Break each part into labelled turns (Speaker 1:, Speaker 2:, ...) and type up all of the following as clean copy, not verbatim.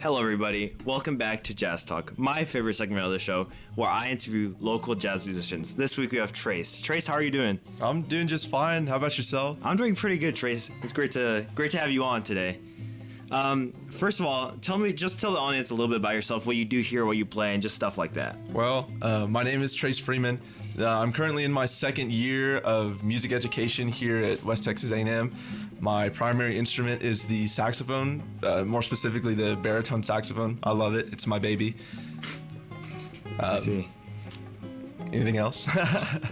Speaker 1: Hello, everybody. Welcome back to Jazz Talk, my favorite segment of the show, where I interview local jazz musicians. This week we have Trace. Trace, how are you doing?
Speaker 2: I'm doing just fine. How about yourself?
Speaker 1: I'm doing pretty good, Trace. It's great to have you on today. First of all, tell the audience a little bit about yourself, what you do here, what you play, and just stuff like that.
Speaker 2: Well, my name is Trace Freeman. I'm currently in my second year of music education here at West Texas A&M. My primary instrument is the saxophone, more specifically the baritone saxophone. I love it. It's my baby.
Speaker 1: I see.
Speaker 2: Anything else?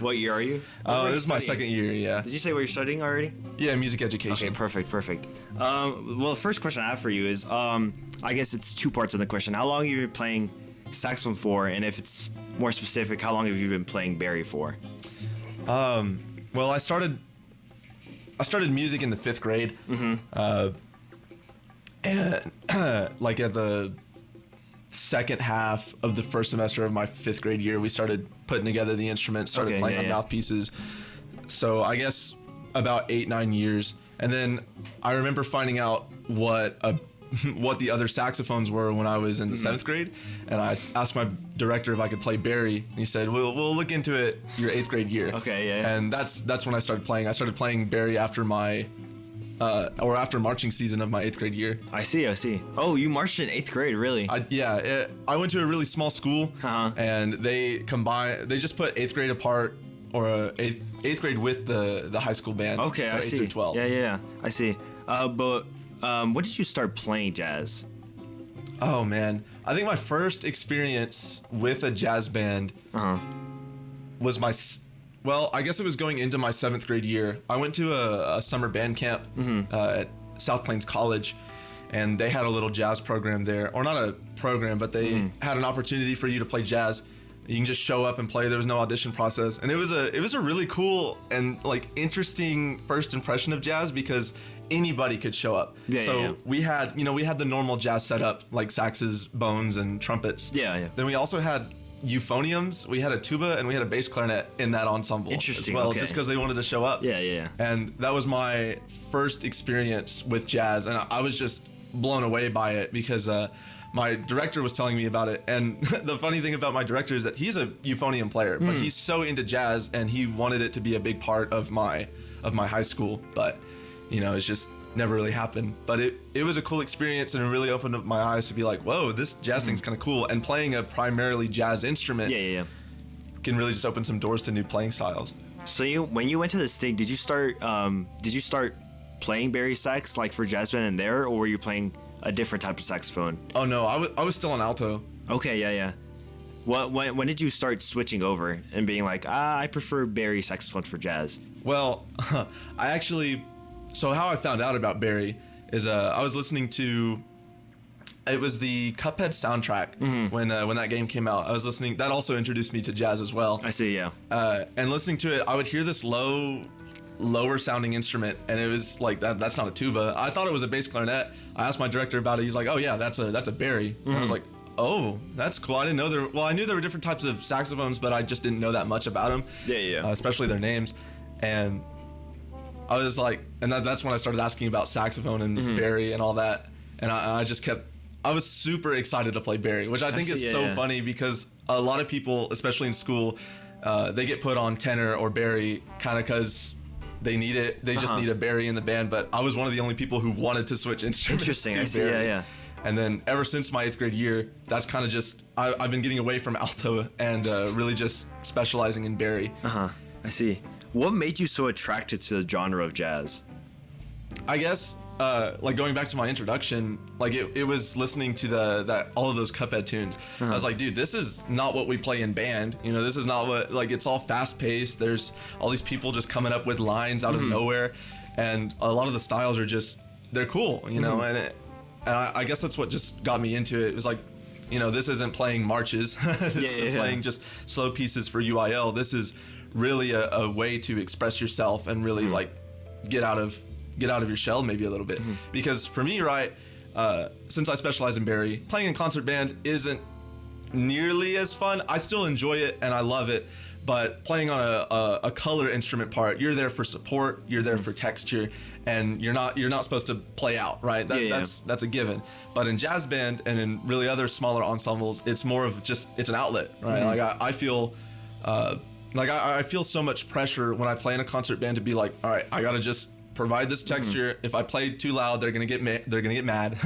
Speaker 1: What year are you?
Speaker 2: Oh, this is my second year, yeah.
Speaker 1: Did you say what you're studying already?
Speaker 2: Yeah, music education.
Speaker 1: Okay, perfect. Well, the first question I have for you is, I guess it's two parts of the question. How long have you been playing saxophone for? And if it's more specific, how long have you been playing Bari for?
Speaker 2: Well, I started music in the 5th grade. And like at the second half of the first semester of my 5th grade year, we started putting together the instruments, started playing on mouthpieces. So I guess about 8-9 years. And then I remember finding out what the other saxophones were when I was in the 7th grade, and I asked my director if I could play Bari, and he said, we'll look into it your 8th grade year.
Speaker 1: Okay, yeah.
Speaker 2: And that's when I started playing. I started playing Bari after my after marching season of my 8th grade year.
Speaker 1: I see. Oh, you marched in 8th grade, really?
Speaker 2: I went to a really small school, and they just put 8th grade apart, or 8th grade with the high school band.
Speaker 1: Okay,
Speaker 2: so
Speaker 1: I
Speaker 2: 8
Speaker 1: see.
Speaker 2: through 12.
Speaker 1: Yeah, I see. But when did you start playing jazz?
Speaker 2: Oh man, I think my first experience with a jazz band was I guess it was going into my 7th grade year. I went to a summer band camp at South Plains College, and they had a little jazz program there, or not a program, but they had an opportunity for you to play jazz. You can just show up and play. There was no audition process, and it was a really cool and like interesting first impression of jazz because anybody could show up. We had the normal jazz setup like saxes, bones, and trumpets. Yeah. Then we also had euphoniums. We had a tuba and we had a bass clarinet in that ensemble as well, just because they wanted to show up.
Speaker 1: Yeah.
Speaker 2: And that was my first experience with jazz, and I was just blown away by it because my director was telling me about it. And the funny thing about my director is that he's a euphonium player, but he's so into jazz and he wanted it to be a big part of my high school, but it's just never really happened. But it was a cool experience, and it really opened up my eyes to be like, whoa, this jazz thing's kind of cool. And playing a primarily jazz instrument can really just open some doors to new playing styles.
Speaker 1: So when you went to this thing, did you start playing Bari sax like for jazz band in there, or were you playing a different type of saxophone?
Speaker 2: Oh no, I was still an alto.
Speaker 1: Okay, yeah. When did you start switching over and being like, I prefer Bari saxophone for jazz? Well,
Speaker 2: So how I found out about Bari is I was listening to, it was the Cuphead soundtrack when that game came out. I was listening. That also introduced me to jazz as well.
Speaker 1: I see, yeah.
Speaker 2: And listening to it, I would hear this lower sounding instrument, and it was like that's not a tuba. I thought it was a bass clarinet. I asked my director about it. He's like, oh yeah, that's a Bari. And I was like, oh, that's cool. I didn't know I knew there were different types of saxophones, but I just didn't know that much about them.
Speaker 1: Yeah.
Speaker 2: Especially their names. And I was like, and that's when I started asking about saxophone and Bari and all that. And I was super excited to play Bari, which I think is so funny because a lot of people, especially in school, they get put on tenor or Bari kind of because they need it. They just need a Bari in the band. But I was one of the only people who wanted to switch instruments.
Speaker 1: Interesting,
Speaker 2: I
Speaker 1: see, yeah.
Speaker 2: And then ever since my 8th grade year, that's kind of just, I've been getting away from alto and really just specializing in Bari.
Speaker 1: I see. What made you so attracted to the genre of jazz?
Speaker 2: I guess, like going back to my introduction, like it was listening to all of those Cuphead tunes. I was like, dude, this is not what we play in band. This is not what, like, it's all fast paced. There's all these people just coming up with lines out of nowhere. And a lot of the styles are just, they're cool, and I guess that's what just got me into it. It was like, this isn't playing marches. Playing just slow pieces for UIL. This is really a way to express yourself and really like get out of your shell maybe a little bit. Because for me, right, since I specialize in Bari, playing in concert band isn't nearly as fun. I still enjoy it and I love it, But playing on a color instrument part, you're there for support, you're there for texture, and you're not supposed to play out, right? That's a given. But in jazz band and in really other smaller ensembles, it's more of just, it's an outlet, right? Like I feel I feel so much pressure when I play in a concert band to be like, all right, I gotta just provide this texture. If I play too loud, they're gonna get mad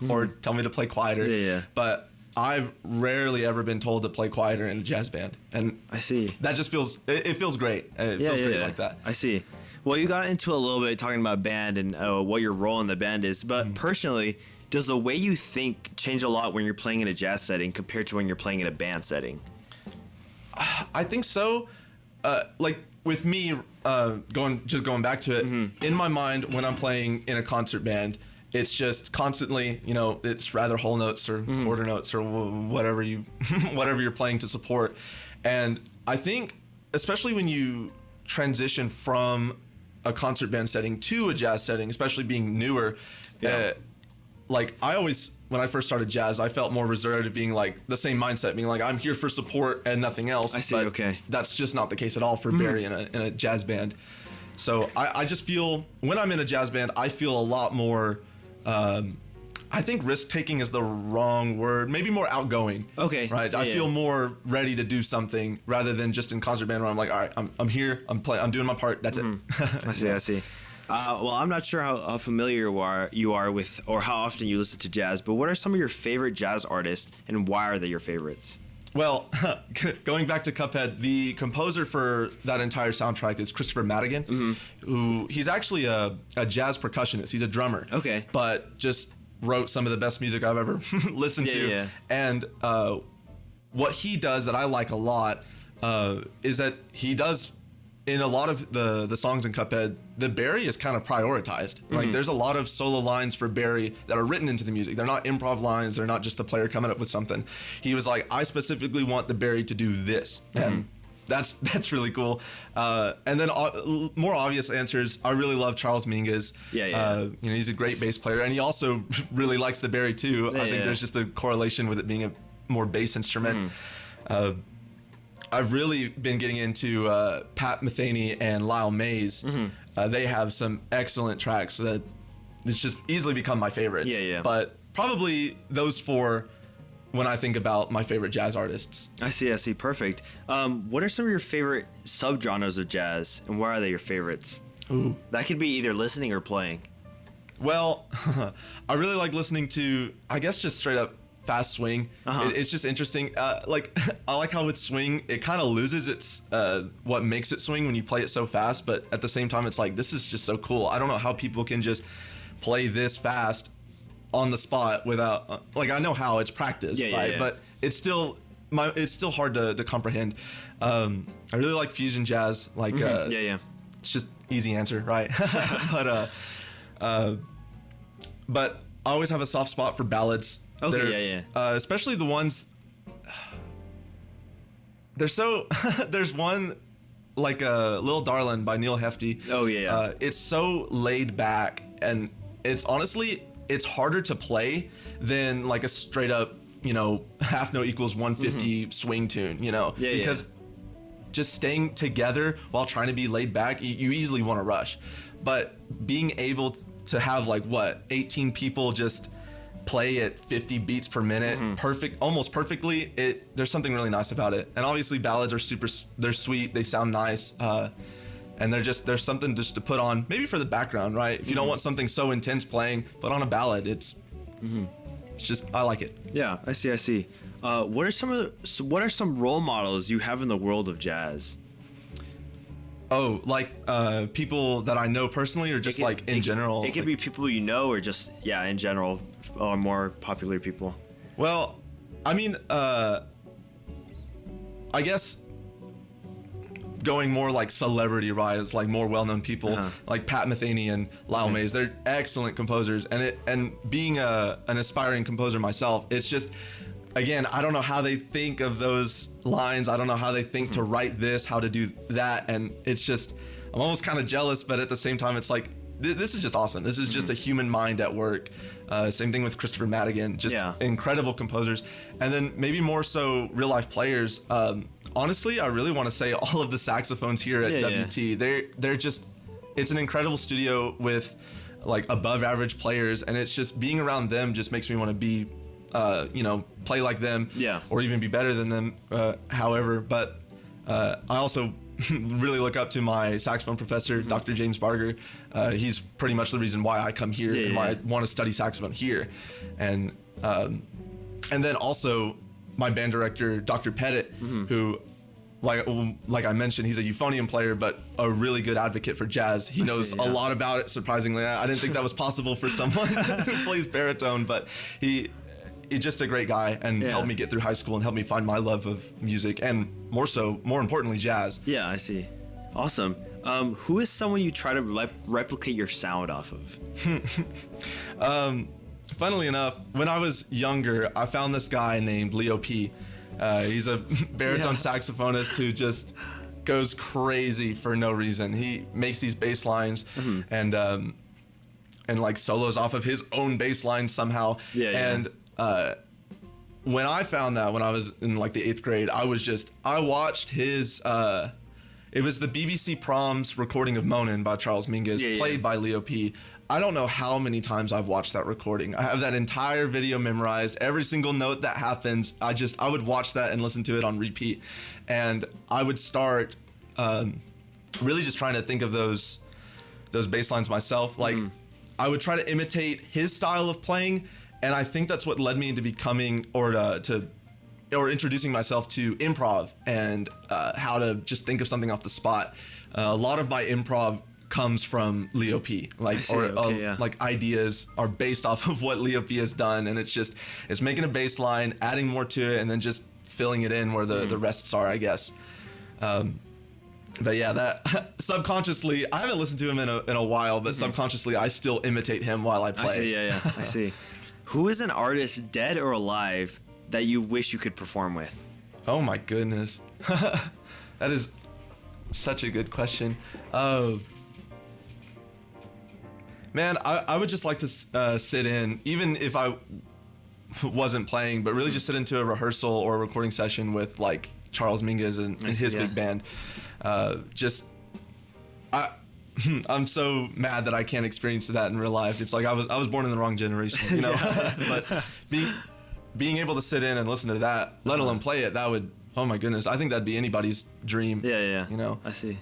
Speaker 2: or tell me to play quieter. But I've rarely ever been told to play quieter in a jazz band, and
Speaker 1: I see.
Speaker 2: That just feels it feels great. It feels great like that.
Speaker 1: I see. Well, you got into a little bit talking about band and what your role in the band is, but personally, does the way you think change a lot when you're playing in a jazz setting compared to when you're playing in a band setting?
Speaker 2: I think so. Like with me, going back to it, in my mind when I'm playing in a concert band, it's just constantly, it's rather whole notes or quarter notes or whatever you're playing to support. And I think, especially when you transition from a concert band setting to a jazz setting, especially being newer, like I always, when I first started jazz, I felt more reserved, being like the same mindset, being like, I'm here for support and nothing else.
Speaker 1: I see.
Speaker 2: But
Speaker 1: okay.
Speaker 2: That's just not the case at all for Barry in a jazz band. So I just feel, when I'm in a jazz band, I feel a lot more, I think risk-taking is the wrong word. Maybe more outgoing.
Speaker 1: Okay.
Speaker 2: Right? I feel more ready to do something rather than just in concert band where I'm like, all right, I'm here, I'm doing my part, that's it.
Speaker 1: I see. Well, I'm not sure how familiar you are with, or how often you listen to jazz, but what are some of your favorite jazz artists, and why are they your favorites?
Speaker 2: Well, going back to Cuphead, the composer for that entire soundtrack is Christopher Madigan, who he's actually a jazz percussionist. He's a drummer.
Speaker 1: Okay.
Speaker 2: But just wrote some of the best music I've ever listened to.
Speaker 1: Yeah.
Speaker 2: And what he does that I like a lot is that he does, in a lot of the songs in Cuphead, the Barry is kind of prioritized. Like there's a lot of solo lines for Barry that are written into the music. They're not improv lines. They're not just the player coming up with something. He was like, I specifically want the Barry to do this. And that's really cool. And then more obvious answers, I really love Charles Mingus. He's a great bass player, and he also really likes the Barry too. I think there's just a correlation with it being a more bass instrument. I've really been getting into Pat Metheny and Lyle Mays. They have some excellent tracks that it's just easily become my favorites. But probably those four when I think about my favorite jazz artists.
Speaker 1: I see. Perfect. What are some of your favorite subgenres of jazz, and why are they your favorites?
Speaker 2: Ooh.
Speaker 1: That could be either listening or playing.
Speaker 2: Well, I really like listening to, I guess, just straight up fast swing. It's just interesting. Like I like how with swing it kind of loses its what makes it swing when you play it so fast, but at the same time it's like, this is just so cool. I don't know how people can just play this fast on the spot without like, I know how, it's practice, right? But it's still hard to comprehend. I really like fusion jazz, like it's just easy answer, right? But I always have a soft spot for ballads.
Speaker 1: Okay,
Speaker 2: especially the ones. They're so. There's one like "Little Darlin'" by Neil Hefti. It's so laid back, and it's honestly harder to play than like a straight up half note equals 150 swing tune. Because just staying together while trying to be laid back, you easily want to rush, but being able to have 18 people just play at 50 beats per minute, almost perfectly, there's something really nice about it. And obviously ballads are they're sweet, they sound nice, and there's something just to put on, maybe for the background, right? If you don't want something so intense playing, put on a ballad. It's just, I like it.
Speaker 1: Yeah, I see. What are some role models you have in the world of jazz?
Speaker 2: Oh, like people that I know personally, or just in general?
Speaker 1: It could be people you know, or just in general, or more popular people.
Speaker 2: Well, I mean, I guess going more like celebrity rise, like more well-known people, like Pat Metheny and Lyle Mays. They're excellent composers, and being an aspiring composer myself, it's just, again, I don't know how they think of those lines. I don't know how they think to write this, how to do that, and it's just, I'm almost kind of jealous, but at the same time, it's like, this is just awesome. This is just a human mind at work. Same thing with Christopher Madigan, just incredible composers. And then maybe more so real life players. Honestly, I really want to say all of the saxophones here at WT. They're just, it's an incredible studio with like above average players, and it's just being around them just makes me want to be, play like them, or even be better than them. However, but I also really look up to my saxophone professor, Dr. James Barger. He's pretty much the reason why I come here and why I want to study saxophone here. And then also my band director, Dr. Pettit, who, like I mentioned, he's a euphonium player, but a really good advocate for jazz. He knows a lot about it, surprisingly. I didn't think that was possible for someone who plays baritone, but he's just a great guy, and helped me get through high school and helped me find my love of music, and more importantly, jazz.
Speaker 1: Yeah, I see. Awesome. Who is someone you try to replicate your sound off of?
Speaker 2: Funnily enough, when I was younger, I found this guy named Leo P. He's a baritone saxophonist who just goes crazy for no reason. He makes these bass lines and like solos off of his own bass lines somehow. And when I found that when I was in like the 8th grade, I watched his it was the BBC Proms recording of Monin by Charles Mingus, played by Leo P. I don't know how many times I've watched that recording. I have that entire video memorized, every single note that happens. I would watch that and listen to it on repeat. And I would start really just trying to think of those bass lines myself. Like I would try to imitate his style of playing. And I think that's what led me into becoming or introducing myself to improv and how to just think of something off the spot. A lot of my improv comes from Leo P. Like ideas are based off of what Leo P has done, and it's making a bass line, adding more to it, and then just filling it in where the rests are, I guess. But yeah, that subconsciously, I haven't listened to him in a while, but subconsciously I still imitate him while I play.
Speaker 1: I see, I see. Who is an artist, dead or alive, that you wish you could perform with?
Speaker 2: Oh my goodness. That is such a good question. Man, I would just like to sit in, even if I wasn't playing, but really just sit into a rehearsal or a recording session with like Charles Mingus and his big band. I'm so mad that I can't experience that in real life. It's like I was born in the wrong generation, you know. But being able to sit in and listen to that, let alone play it, that would, oh my goodness, I think that'd be anybody's dream.
Speaker 1: Yeah.
Speaker 2: You know.
Speaker 1: I see.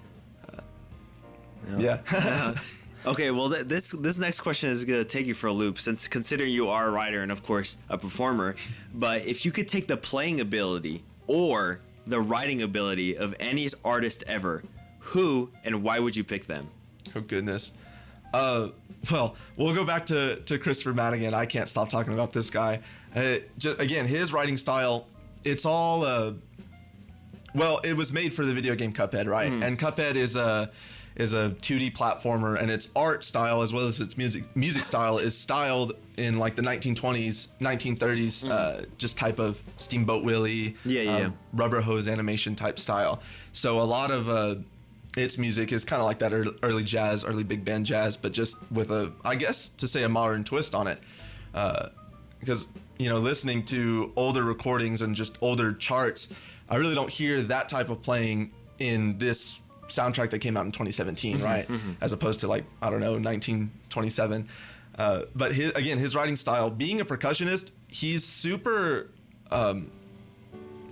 Speaker 2: Yeah.
Speaker 1: Okay, well, this next question is going to take you for a loop, since considering you are a writer and, of course, a performer. But if you could take the playing ability or the writing ability of any artist ever, who and why would you pick them?
Speaker 2: Oh, goodness. Well, we'll go back to Christopher Madigan. I can't stop talking about this guy. Again, his writing style, it's all... it was made for the video game Cuphead, right? And Cuphead is a 2D platformer, and its art style as well as its music style is styled in like the 1920s, 1930s, just type of Steamboat Willie, rubber hose animation type style. So a lot of its music is kind of like that early jazz, early big band jazz, but just with a modern twist on it. Because, listening to older recordings and just older charts, I really don't hear that type of playing in this soundtrack that came out in 2017, right? As opposed to 1927. But his writing style, being a percussionist, he's super, I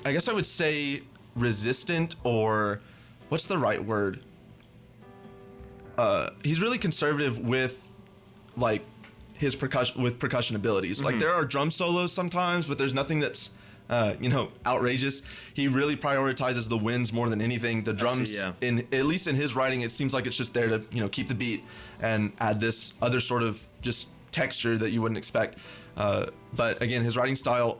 Speaker 2: guess I would say resistant, or what's the right word? He's really conservative with his percussion abilities. Like there are drum solos sometimes, but there's nothing that's outrageous. He really prioritizes the winds more than anything. The drums, at least in his writing, it seems like it's just there to, keep the beat and add this other sort of just texture that you wouldn't expect. But again, his writing style,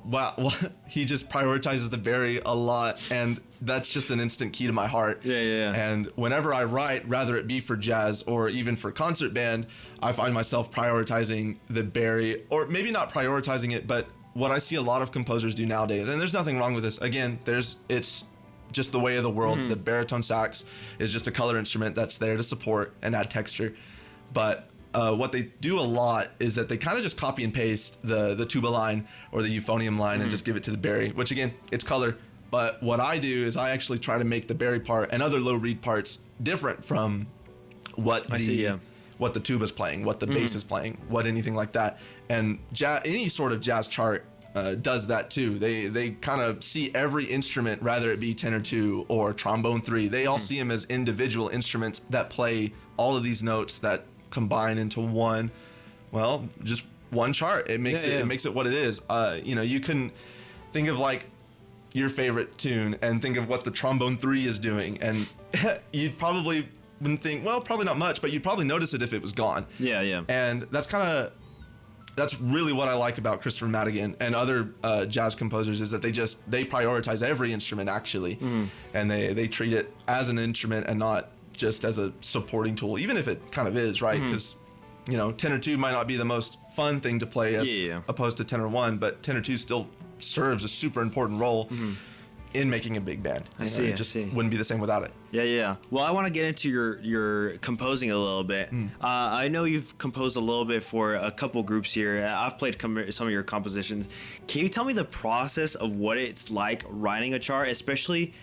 Speaker 2: he just prioritizes the Bari a lot, and that's just an instant key to my heart.
Speaker 1: Yeah.
Speaker 2: And whenever I write, rather it be for jazz or even for concert band, I find myself prioritizing the Bari, or maybe not prioritizing it, but what I see a lot of composers do nowadays, and there's nothing wrong with this. Again, it's just the way of the world. The baritone sax is just a color instrument that's there to support and add texture. But what they do a lot is that they kind of just copy and paste the tuba line or the euphonium line and just give it to the Bari, which again, it's color. But what I do is I actually try to make the Bari part and other low reed parts different from what what the tuba's playing, what the bass is playing, what anything like that. And any sort of jazz chart does that too. They kind of see every instrument, rather it be tenor 2 or trombone 3. They all see them as individual instruments that play all of these notes that combine into one, well, just one chart. It makes it makes it what it is. You know, you can think of like your favorite tune and think of what the trombone 3 is doing, and you'd probably wouldn't think, well, probably not much, but you'd probably notice it if it was gone. Yeah. And that's really what I like about Christopher Madigan and other jazz composers, is that they prioritize every instrument actually, and they treat it as an instrument and not just as a supporting tool, even if it kind of is, right? Because you know, tenor 2 might not be the most fun thing to play as opposed to tenor 1, but tenor 2 still serves a super important role in making a big band.
Speaker 1: I see.
Speaker 2: It just wouldn't be the same without it.
Speaker 1: Yeah. Well, I want to get into your composing a little bit. I know you've composed a little bit for a couple groups here. I've played some of your compositions. Can you tell me the process of what it's like writing a chart, especially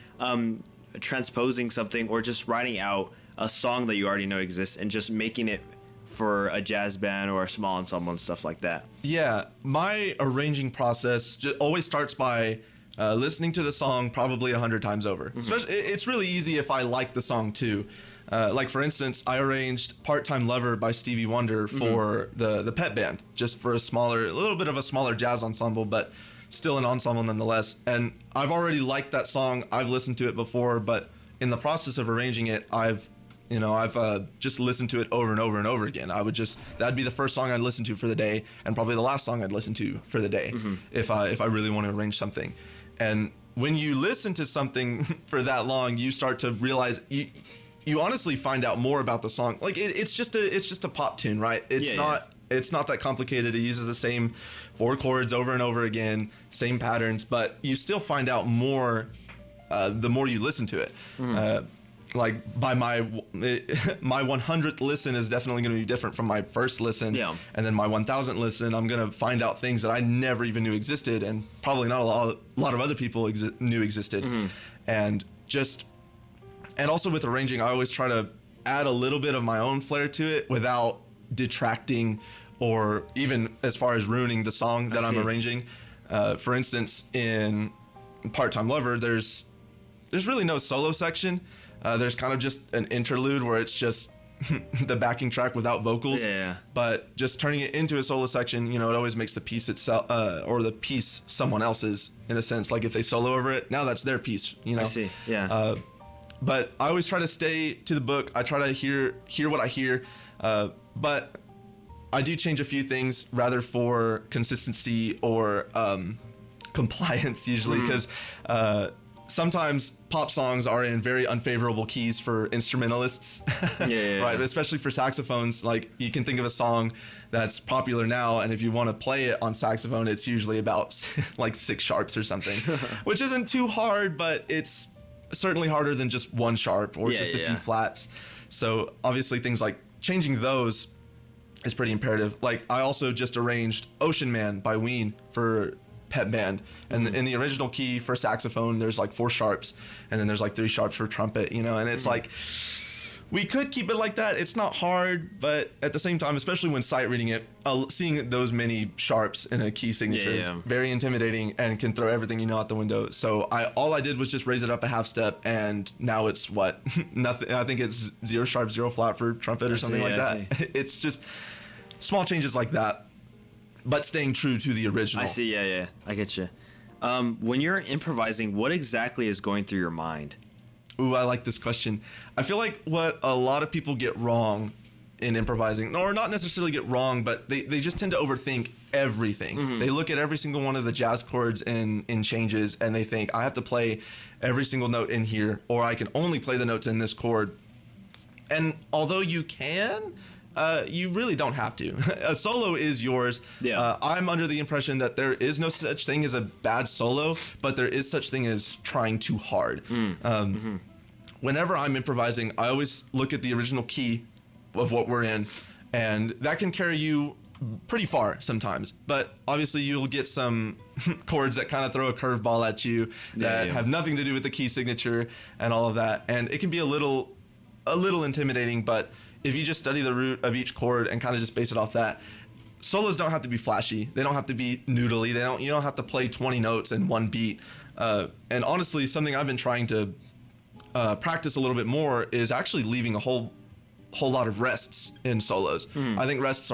Speaker 1: transposing something or just writing out a song that you already know exists and just making it for a jazz band or a small ensemble and stuff like that? Yeah,
Speaker 2: my arranging process always starts by listening to the song probably 100 times over. Especially, it's really easy if I like the song too. Like for instance, I arranged "Part-Time Lover" by Stevie Wonder for the Pet Band, just for a little bit of a smaller jazz ensemble, but still an ensemble nonetheless. And I've already liked that song. I've listened to it before, but in the process of arranging it, I've just listened to it over and over and over again. That'd be the first song I'd listen to for the day, and probably the last song I'd listen to for the day, if I really want to arrange something. And when you listen to something for that long, you start to realize you honestly find out more about the song. Like it's just a pop tune, right? It's not that complicated. It uses the same 4 chords over and over again, same patterns, but you still find out more the more you listen to it. Like by my 100th listen is definitely going to be different from my first listen, and then my 1000th listen, I'm going to find out things that I never even knew existed, and probably not a lot of other people knew existed. And also with arranging, I always try to add a little bit of my own flair to it without detracting or even as far as ruining the song that I'm arranging. For instance, in "Part-Time Lover," there's really no solo section. There's kind of just an interlude where it's just the backing track without vocals. But just turning it into a solo section, it always makes the piece itself, or the piece someone else's, in a sense. Like if they solo over it, now that's their piece, I
Speaker 1: see.
Speaker 2: But I always try to stay to the book. I try to hear what I hear. But I do change a few things rather for consistency or compliance usually, because sometimes pop songs are in very unfavorable keys for instrumentalists, right? Especially for saxophones. Like you can think of a song that's popular now, and if you want to play it on saxophone, it's usually about like 6 sharps or something, which isn't too hard, but it's certainly harder than just 1 sharp or just a few flats. So obviously things like changing those is pretty imperative. Like I also just arranged "Ocean Man" by Ween for Pet Band, and in the original key for saxophone there's like 4 sharps, and then there's like 3 sharps for trumpet, and it's like we could keep it like that. It's not hard, but at the same time, especially when sight reading it, seeing those many sharps in a key signature is very intimidating and can throw everything out the window. So all I did was just raise it up a half step, and now it's nothing. I think it's 0 sharp, 0 flat for trumpet or something like that. It's just small changes like that, but staying true to the original.
Speaker 1: I see. I get you. When you're improvising, what exactly is going through your mind?
Speaker 2: Ooh, I like this question. I feel like what a lot of people get wrong in improvising, or not necessarily get wrong, but they just tend to overthink everything. They look at every single one of the jazz chords in changes, and they think, I have to play every single note in here, or I can only play the notes in this chord. And although you can, you really don't have to. A solo is yours. I'm under the impression that there is no such thing as a bad solo, but there is such thing as trying too hard. Whenever I'm improvising, I always look at the original key of what we're in, and that can carry you pretty far sometimes. But obviously you'll get some chords that kind of throw a curveball at you that have nothing to do with the key signature and all of that, and it can be a little intimidating. But if you just study the root of each chord and kind of just base it off that, solos don't have to be flashy. They don't have to be noodly. You don't have to play 20 notes in one beat. And honestly, something I've been trying to practice a little bit more is actually leaving a whole lot of rests in solos. I think rests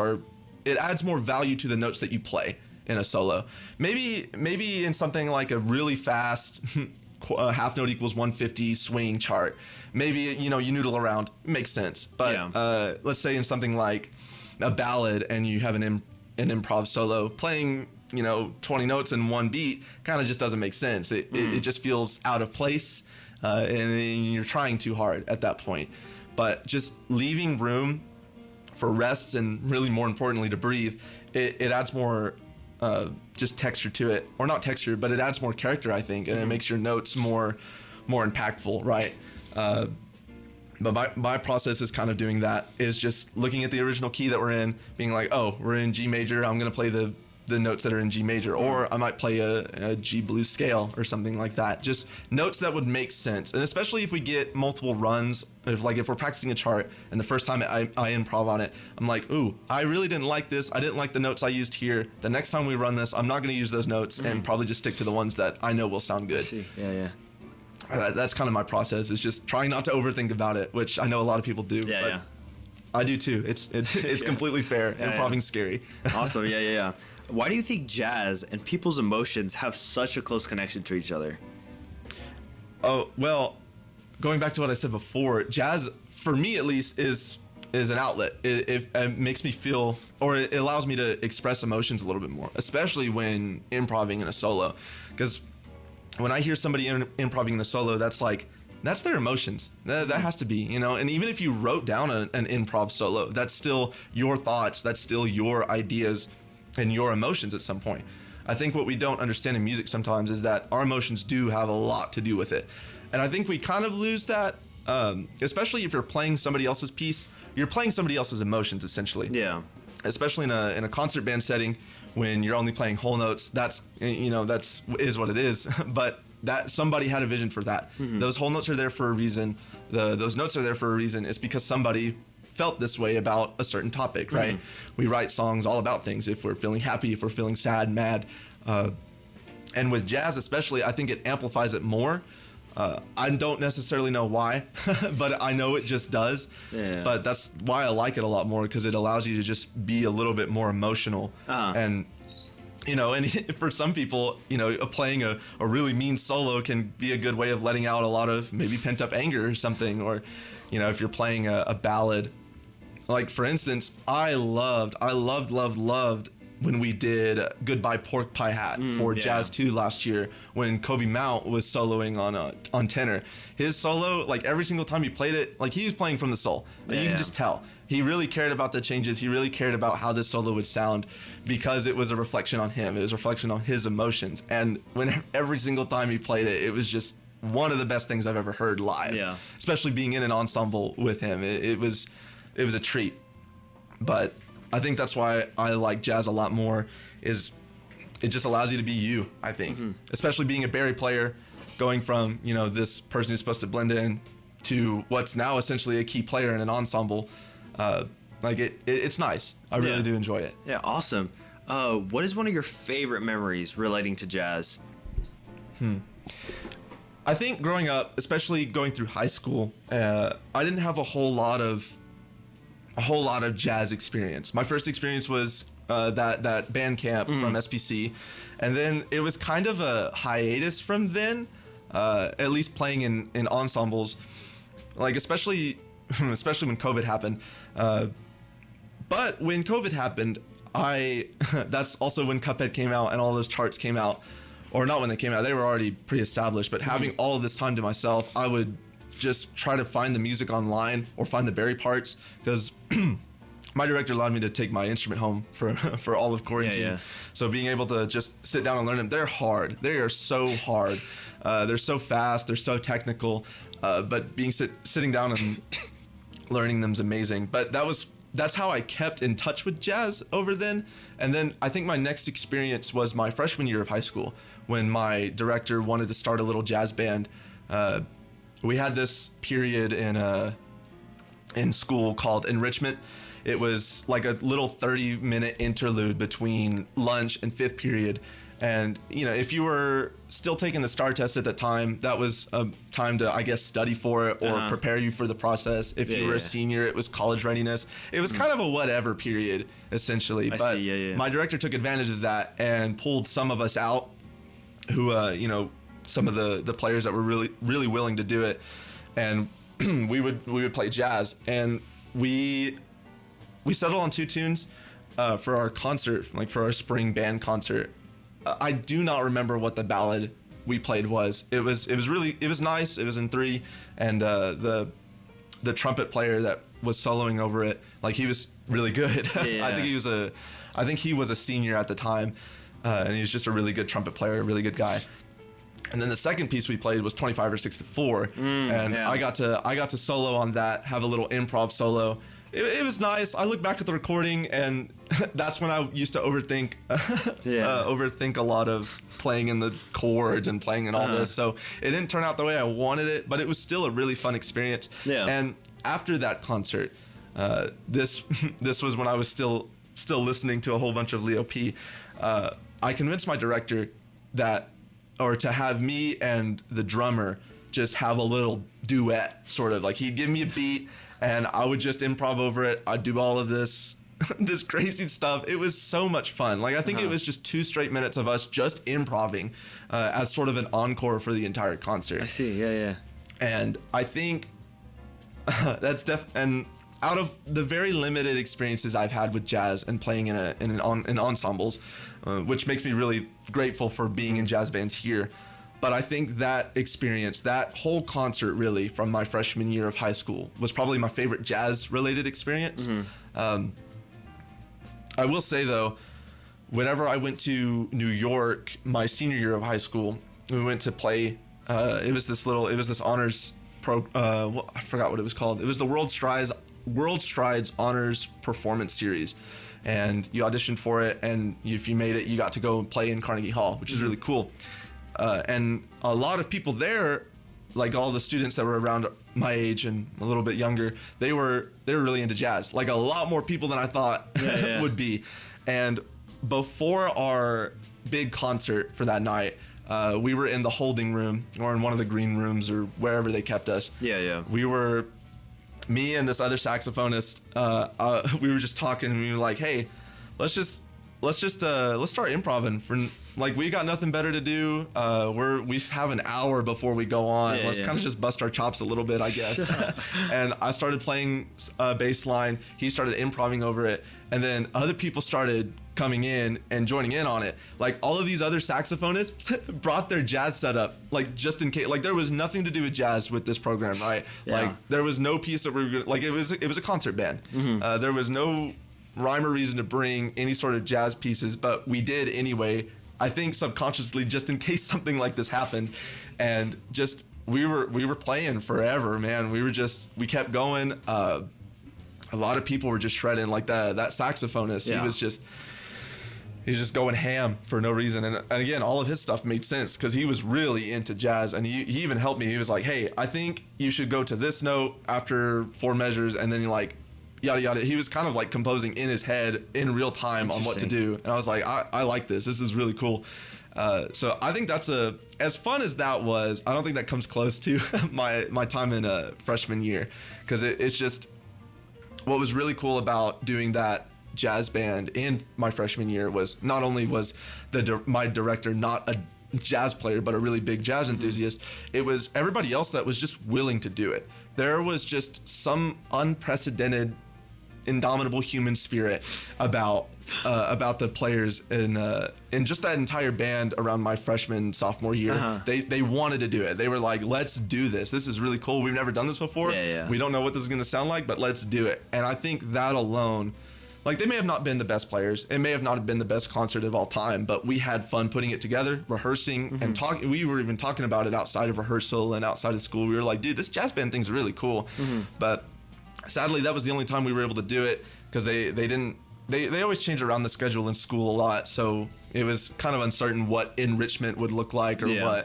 Speaker 2: it adds more value to the notes that you play in a solo. Maybe in something like a really fast half note equals 150 swing chart, maybe you noodle around, makes sense. But let's say in something like a ballad and you have an improv solo, playing 20 notes in one beat kind of just doesn't make sense. It just feels out of place, and you're trying too hard at that point. But just leaving room for rests and really more importantly to breathe, it adds more just texture to it, or not texture, but it adds more character, I think, and it makes your notes more impactful, right? But my process is kind of doing that, is just looking at the original key that we're in, being like, oh, we're in G major, I'm gonna play the notes that are in G major, or I might play a G blues scale or something like that. Just notes that would make sense. And especially if we get multiple runs, if we're practicing a chart and the first time I improv on it, I'm like, ooh, I really didn't like this. I didn't like the notes I used here. The next time we run this, I'm not going to use those notes and probably just stick to the ones that I know will sound good.
Speaker 1: I see. Yeah.
Speaker 2: That's kind of my process, is just trying not to overthink about it, which I know a lot of people do.
Speaker 1: Yeah.
Speaker 2: I do too. It's completely fair. Improving's scary.
Speaker 1: Awesome. Yeah. Why do you think jazz and people's emotions have such a close connection to each other?
Speaker 2: Oh, well, going back to what I said before, jazz, for me at least, is an outlet. It makes me feel, or it allows me to express emotions a little bit more, especially when improving in a solo. Because when I hear somebody improving in a solo, that's their emotions. That has to be, and even if you wrote down an improv solo, that's still your thoughts, that's still your ideas and your emotions at some point. I think what we don't understand in music sometimes is that our emotions do have a lot to do with it. And I think we kind of lose that, especially if you're playing somebody else's piece, you're playing somebody else's emotions essentially.
Speaker 1: Yeah.
Speaker 2: Especially in a concert band setting, when you're only playing whole notes, that's what it is. But that somebody had a vision for that. Those whole notes are there for a reason. Those notes are there for a reason. It's because somebody felt this way about a certain topic, right? We write songs all about things. If we're feeling happy, if we're feeling sad, mad, and with jazz especially, I think it amplifies it more. I don't necessarily know why, but I know it just does.
Speaker 1: Yeah.
Speaker 2: But that's why I like it a lot more, because it allows you to just be a little bit more emotional. And and for some people, playing a really mean solo can be a good way of letting out a lot of maybe pent up anger or something. Or if you're playing a ballad, like for instance, I loved when we did Goodbye Pork Pie Hat for Jazz 2 last year, when Kobe Mount was soloing on tenor. His solo, every single time he played it, he was playing from the soul. You can just tell. He really cared about the changes. He really cared about how this solo would sound, because it was a reflection on him. It was a reflection on his emotions. And every single time he played it, it was just one of the best things I've ever heard live.
Speaker 1: Yeah.
Speaker 2: Especially being in an ensemble with him. It was a treat. But I think that's why I like jazz a lot more, is it just allows you to be you, I think. Especially being a Bari player, going from, this person who's supposed to blend in to what's now essentially a key player in an ensemble. It's nice. I really do enjoy it.
Speaker 1: Yeah, awesome. What is one of your favorite memories relating to jazz?
Speaker 2: I think growing up, especially going through high school, I didn't have a whole lot of jazz experience. My first experience was that band camp from SPC, and then it was kind of a hiatus from then, at least playing in ensembles, especially when COVID happened. But when COVID happened, that's also when Cuphead came out and all those charts came out. Or not when they came out, they were already pre-established, but having all of this time to myself, I would just try to find the music online or find the Bari parts, because my director allowed me to take my instrument home for all of quarantine.
Speaker 1: Yeah.
Speaker 2: So being able to just sit down and learn them, they're hard. They are so hard. They're so fast. They're so technical. But sitting down and learning them is amazing. But that was that's how I kept in touch with jazz over then. And then I think my next experience was my freshman year of high school when my director wanted to start a little jazz band. We had this period in school called enrichment. It was like a little 30-minute interlude between lunch and fifth period. And, you know, if you were still taking the STAR test at the time, that was a time to, I guess, study for it or prepare you for the process. If you were a senior, it was college readiness. It was kind of a whatever period, essentially. But my director took advantage of that and pulled some of us out who, you know, some of the players that were really, really willing to do it. And we would play jazz. And we settled on 2 tunes for our concert, like for our spring band concert. I do not remember what the ballad we played was. It was nice. It was in 3, and the trumpet player that was soloing over it, like, he was really good.
Speaker 1: Yeah.
Speaker 2: I think he was a senior at the time, and he was just a really good trumpet player, a really good guy. And then the second piece we played was 25 or 6 to 4, and I got to solo on that, have a little improv solo. It was nice. I look back at the recording, and that's when I used to overthink a lot of playing in the chords and playing in all this. So it didn't turn out the way I wanted it, but it was still a really fun experience. Yeah. And after that concert, this was when I was still listening to a whole bunch of Leo P. I convinced my director to have me and the drummer just have a little duet, sort of. Like, he'd give me a beat, and I would just improv over it. I'd do all of this crazy stuff. It was so much fun. Like, I think it was just 2 straight minutes of us just improving as sort of an encore for the entire concert. I
Speaker 1: see. Yeah.
Speaker 2: And I think that's and out of the very limited experiences I've had with jazz and playing in ensembles, which makes me really grateful for being in jazz bands here. But I think that experience, that whole concert really from my freshman year of high school, was probably my favorite jazz-related experience. I will say, though, whenever I went to New York my senior year of high school, we went to play. It was this honors I forgot what it was called. It was the World Strides Honors Performance Series, and you auditioned for it, and if you made it, you got to go and play in Carnegie Hall, which is really cool. And a lot of people there, like all the students that were around my age and a little bit younger, they were really into jazz. Like, a lot more people than I thought would be. And before our big concert for that night, we were in the holding room or in one of the green rooms or wherever they kept us. We were, me and this other saxophonist, we were just talking, and we were like, hey, let's start improvising for, like, we got nothing better to do. We have an hour before we go on. Let's kind of just bust our chops a little bit, I guess. And I started playing bass line. He started improvising over it, and then other people started coming in and joining in on it. Like, all of these other saxophonists brought their jazz setup, like, just in case. Like, there was nothing to do with jazz with this program, right? Like, there was no piece that we were gonna, like, it was a concert band. There was no rhyme or reason to bring any sort of jazz pieces, but we did anyway, I think subconsciously, just in case something like this happened. And just we were playing forever, man. We kept going. A lot of people were just shredding, like that saxophonist. He was just going ham for no reason. And again, all of his stuff made sense because he was really into jazz, and he even helped me. He was like, hey, I think you should go to this note after 4 measures, and then you like yada yada. He was kind of like composing in his head in real time on what to do, and I was like, I like this is really cool. So I think that's as fun as that was, I don't think that comes close to my time in freshman year, because it's just, what was really cool about doing that jazz band in my freshman year was not only was my director not a jazz player but a really big jazz enthusiast, it was everybody else that was just willing to do it. There was just some unprecedented, indomitable human spirit about the players in just that entire band around my freshman sophomore year. They wanted to do it. They were like, let's do this. This is really cool. We've never done this before. We don't know what this is going to sound like, but let's do it. And I think that alone, like, they may have not been the best players. It may have not been the best concert of all time, but we had fun putting it together, rehearsing and talking. We were even talking about it outside of rehearsal and outside of school. We were like, dude, this jazz band thing's really cool. But sadly, that was the only time we were able to do it. because they always change around the schedule in school a lot, so it was kind of uncertain what enrichment would look like or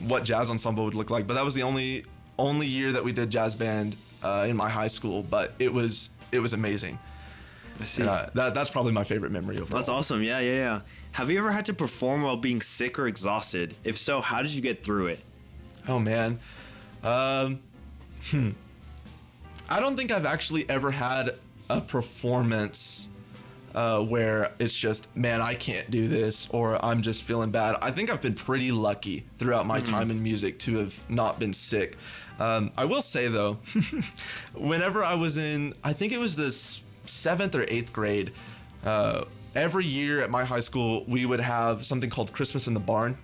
Speaker 2: what jazz ensemble would look like. But that was the only year that we did jazz band in my high school, but it was amazing.
Speaker 1: I see.
Speaker 2: That's probably my favorite memory overall.
Speaker 1: That's awesome. Yeah. Have you ever had to perform while being sick or exhausted? If so, how did you get through it?
Speaker 2: Oh man. I don't think I've actually ever had a performance where it's just, man, I can't do this, or I'm just feeling bad. I think I've been pretty lucky throughout my time in music to have not been sick. I will say though, whenever I was in, I think it was this 7th or 8th grade, every year at my high school, we would have something called Christmas in the Barn.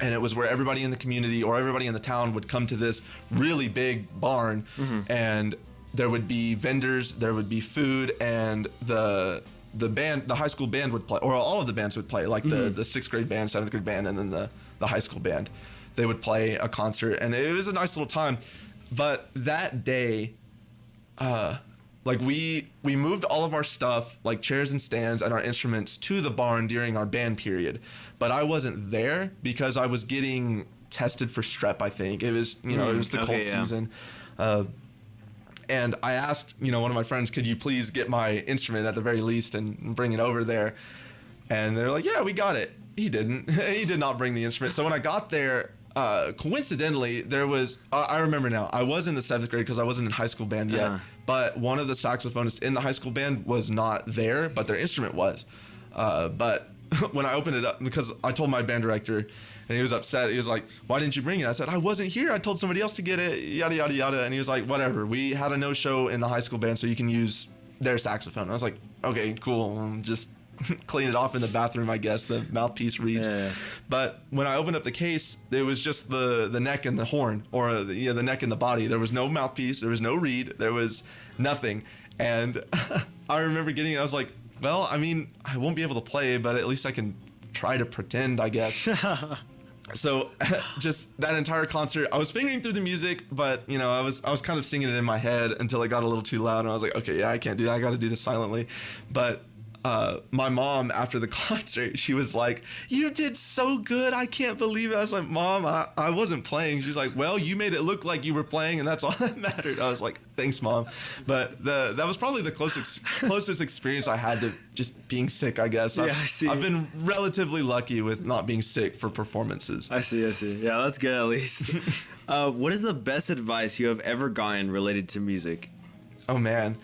Speaker 2: And it was where everybody in the community or everybody in the town would come to this really big barn, and there would be vendors, there would be food, and the high school band would play, or all of the bands would play, like the 6th grade band, 7th grade band, and then the high school band. They would play a concert, and it was a nice little time. But that day, like we moved all of our stuff, like chairs and stands and our instruments, to the barn during our band period. But I wasn't there because I was getting tested for strep, I think. It was, it was the cold season. And I asked, one of my friends, could you please get my instrument at the very least and bring it over there? And they're like, yeah, we got it. He didn't. He did not bring the instrument. So when I got there, coincidentally, there was, I remember now, I was in the 7th grade because I wasn't in high school band yet, but one of the saxophonists in the high school band was not there, but their instrument was. But when I opened it up, because I told my band director, and he was upset. He was like, why didn't you bring it? I said, I wasn't here. I told somebody else to get it, yada, yada, yada. And he was like, whatever. We had a no-show in the high school band, so you can use their saxophone. I was like, okay, cool. Just clean it off in the bathroom, I guess. The mouthpiece reads. Yeah. But when I opened up the case, it was just the neck and the horn, or the neck and the body. There was no mouthpiece. There was no reed. There was nothing. And I remember getting it. I was like, well, I mean, I won't be able to play, but at least I can try to pretend, I guess. So just that entire concert, I was fingering through the music, but I was kind of singing it in my head until it got a little too loud, and I was like, okay, yeah, I can't do that. I got to do this silently. But my mom, after the concert, she was like, you did so good. I can't believe it. I was like, Mom, I wasn't playing. She's like, well, you made it look like you were playing, and that's all that mattered. I was like, thanks, Mom. But that was probably the closest experience I had to just being sick, I guess.
Speaker 1: Yeah, I see.
Speaker 2: I've been relatively lucky with not being sick for performances.
Speaker 1: I see. Yeah, that's good at least. What is the best advice you have ever gotten related to music?
Speaker 2: Oh, man.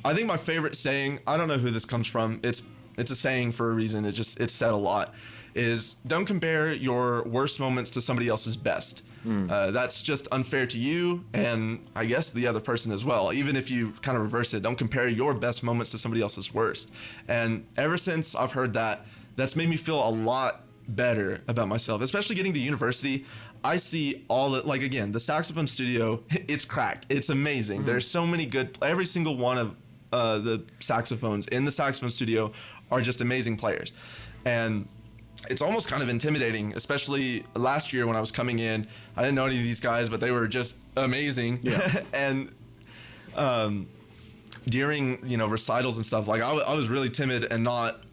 Speaker 2: I think my favorite saying, I don't know who this comes from. It's a saying for a reason. It's said a lot, is don't compare your worst moments to somebody else's best. That's just unfair to you, and I guess the other person as well. Even if you kind of reverse it, don't compare your best moments to somebody else's worst. And ever since I've heard that, that's made me feel a lot better about myself, especially getting to university. I see again, the saxophone studio, it's cracked. It's amazing. There's so many every single one of the saxophones in the saxophone studio are just amazing players. And it's almost kind of intimidating, especially last year when I was coming in. I didn't know any of these guys, but they were just amazing. Yeah. And during recitals and stuff, like I was really timid and not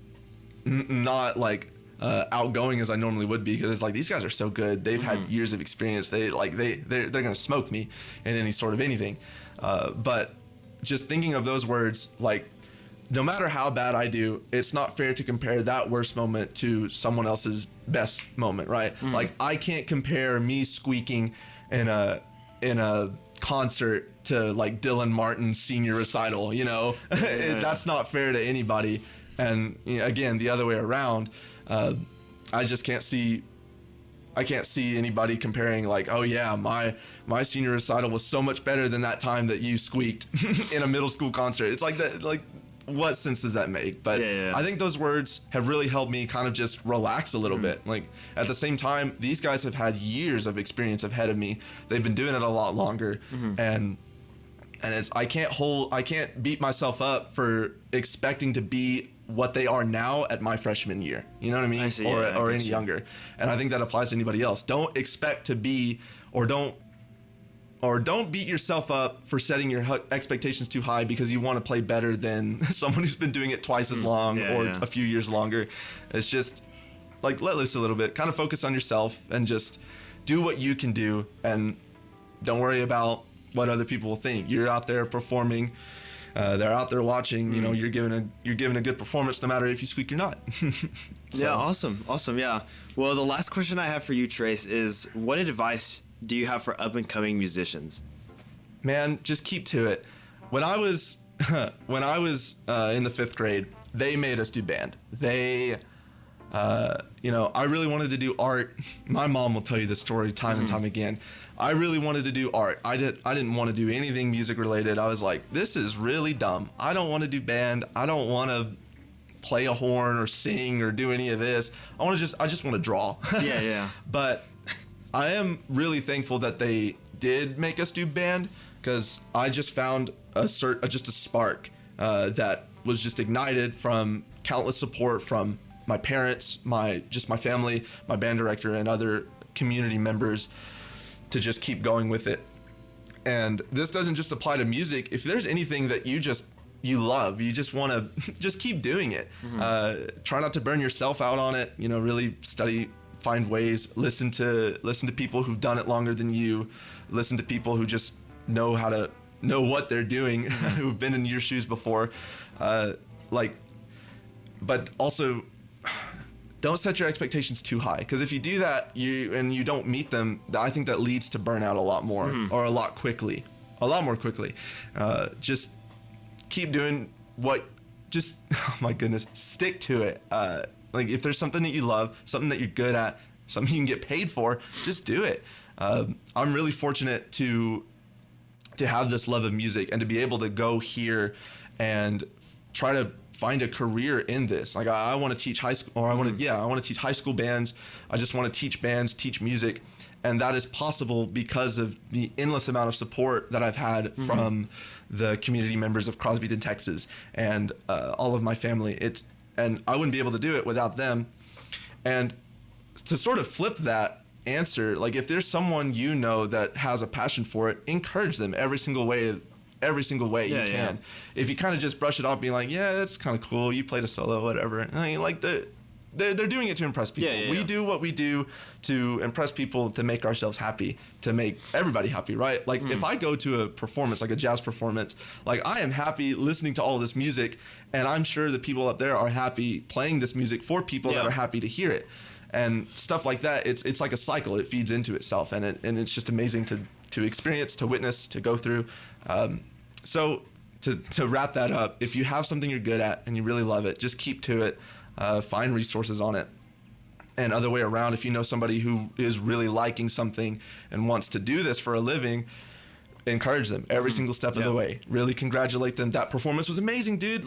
Speaker 2: outgoing as I normally would be, because it's like, these guys are so good. They've had years of experience. They're gonna smoke me in any sort of anything. But just thinking of those words, like, no matter how bad I do, it's not fair to compare that worst moment to someone else's best moment, right? Like, I can't compare me squeaking in a concert to like Dylan Martin's senior recital, That's not fair to anybody. And again, the other way around, I just can't see anybody comparing like, oh yeah, my senior recital was so much better than that time that you squeaked in a middle school concert. It's like that, like, what sense does that make? But I think those words have really helped me kind of just relax a little bit. Like, at the same time, these guys have had years of experience ahead of me. They've been doing it a lot longer. And I can't beat myself up for expecting to be what they are now at my freshman year. You know what I mean?
Speaker 1: I see,
Speaker 2: or any younger. And I think that applies to anybody else. Don't expect to be, or don't or don't beat yourself up for setting your expectations too high because you want to play better than someone who's been doing it twice as long or a few years longer. It's just like let loose a little bit, kind of focus on yourself and just do what you can do and don't worry about what other people will think. You're out there performing. They're out there watching. You know, you're giving a good performance, no matter if you squeak or not.
Speaker 1: Yeah, awesome. Yeah. Well, the last question I have for you, Trace, is what advice do you have for up and coming musicians?
Speaker 2: Man, just keep to it. When I was in the 5th grade, they made us do band. They, I really wanted to do art. My mom will tell you this story time and time again. I really wanted to do art. I didn't want to do anything music related. I was like, this is really dumb. I don't want to do band. I don't want to play a horn or sing or do any of this. I just want to draw.
Speaker 1: Yeah.
Speaker 2: But I am really thankful that they did make us do band, because I just found just a spark that was just ignited from countless support from my parents, my family, my band director, and other community members to just keep going with it. And this doesn't just apply to music. If there's anything that you love, you just want to just keep doing it. Try not to burn yourself out on it. Really study, find ways, listen to people who've done it longer than you, listen to people who just know what they're doing, who've been in your shoes before. But also don't set your expectations too high, because if you do that you don't meet them, I think that leads to burnout a lot more, or a lot more quickly. Just keep doing oh my goodness, stick to it. Like if there's something that you love, something that you're good at, something you can get paid for, just do it. I'm really fortunate to have this love of music and to be able to go here and try to find a career in this. Like I want to teach high school, or I want to teach high school bands. I just want to teach bands, teach music. And that is possible because of the endless amount of support that I've had from the community members of Crosbyton, Texas, and all of my family. And I wouldn't be able to do it without them. And to sort of flip that answer, like if there's someone that has a passion for it, encourage them every single way you can. Yeah. If you kind of just brush it off being like, yeah, that's kind of cool, you played a solo, whatever. I mean, like they're doing it to impress people. We do what we do to impress people, to make ourselves happy, to make everybody happy, right? Like if I go to a performance, like a jazz performance, like I am happy listening to all of this music, and I'm sure the people up there are happy playing this music for people that are happy to hear it. And stuff like that, it's like a cycle. It feeds into itself, and it's just amazing to experience, to witness, to go through. So to wrap that up, if you have something you're good at and you really love it, just keep to it. Find resources on it. And other way around, if you know somebody who is really liking something and wants to do this for a living, encourage them every single step of the way. Really congratulate them. That performance was amazing, dude.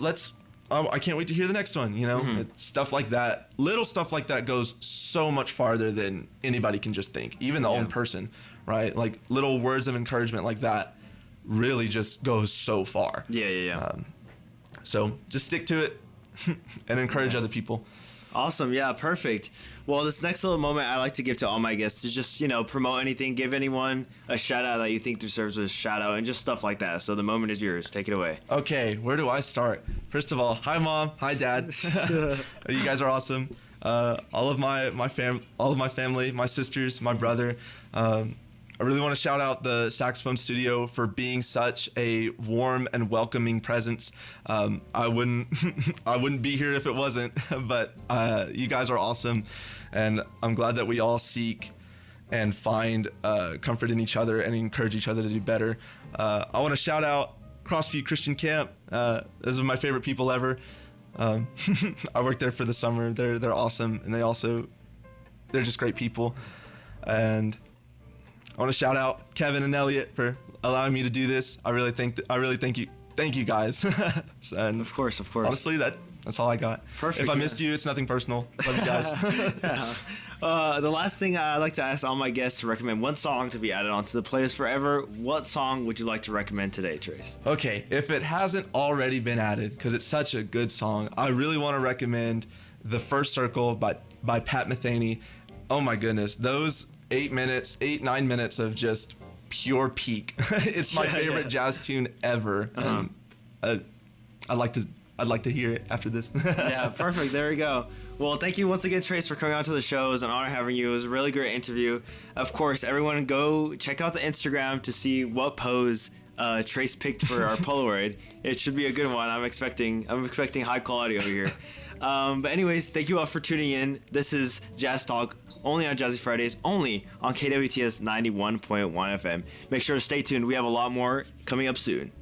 Speaker 2: I can't wait to hear the next one. Stuff like that. Little stuff like that goes so much farther than anybody can just think. Even the own person, right? Like little words of encouragement like that really just goes so far.
Speaker 1: Yeah.
Speaker 2: So just stick to it and encourage other people.
Speaker 1: Awesome. Yeah, perfect. Well, this next little moment I like to give to all my guests is just, promote anything, give anyone a shout out that you think deserves a shout out, and just stuff like that. So the moment is yours. Take it away.
Speaker 2: Okay, where do I start? First of all, hi mom, hi dad. You guys are awesome. All of my family, my sisters, my brother. I really want to shout out the Saxophone Studio for being such a warm and welcoming presence. I wouldn't be here if it wasn't, but you guys are awesome, and I'm glad that we all seek and find comfort in each other and encourage each other to do better. I want to shout out Crossview Christian Camp. Those are my favorite people ever. I worked there for the summer. They're awesome, and they're just great people. And I want to shout out Kevin and Elliot for allowing me to do this. I really thank you guys. And
Speaker 1: of course.
Speaker 2: Honestly, that's all I got.
Speaker 1: Perfect.
Speaker 2: If I missed you, it's nothing personal. Love you guys.
Speaker 1: The last thing I like to ask all my guests to recommend one song to be added onto the playlist forever. What song would you like to recommend today, Trace?
Speaker 2: Okay, if it hasn't already been added, because it's such a good song, I really want to recommend The First Circle by Pat Metheny. Oh my goodness, those 9 minutes of just pure peak. It's my favorite jazz tune ever. And I'd like to hear it after this.
Speaker 1: Yeah, perfect. There we go. Well, thank you once again, Trace, for coming out to the show. It was an honor having you. It was a really great interview. Of course, everyone go check out the Instagram to see what pose Trace picked for our Polaroid. It should be a good one. I'm expecting high quality over here. But anyways, thank you all for tuning in. This is Jazz Talk, only on Jazzy Fridays, only on KWTS 91.1 FM. Make sure to stay tuned. We have a lot more coming up soon.